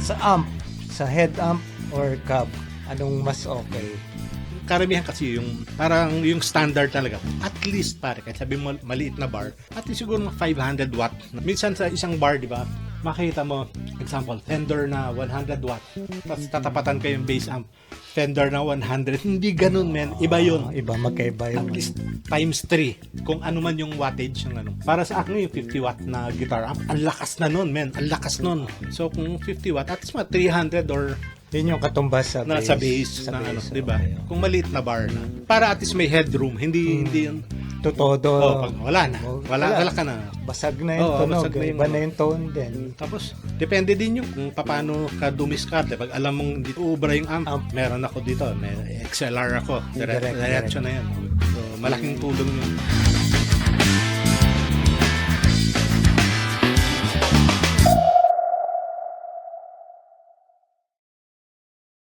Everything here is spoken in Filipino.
Sa amp, sa head amp or cab, anong mas okay? Karamihan kasi yung parang yung standard talaga. At least pare, kahit sabi mo maliit na bar, at least siguro mga 500 watt. Minsan sa isang bar, di ba? Makita mo, example, Fender na 100 watt. Tapos tatapatan ko yung bass amp. Fender na 100. Hindi ganun, men. Iba yun. Iba, magkaiba At yun. least times 3 kung ano man yung wattage ng ano. Para sa akin yung 50 watt na guitar amp, ang lakas na nun, men. Ang lakas nun. So kung 50 watt, at least mga 300 or Yun yung katumbas sa na bass. sa bass na ano, 'di ba? okay. Kung maliit na bar na. Para at least may headroom, hindi yun. Tutodo. Pag wala na. Wala ka na. Basag na yung Oo, tunog. basag na yung Iba ano. na yung tone din. Tapos depende din yung kung paano ka dumiskarte. Pag alam mong dito ubra yung amp, meron ako dito, may XLR ako. Direct. Diretso na yan. So malaking tulong yun.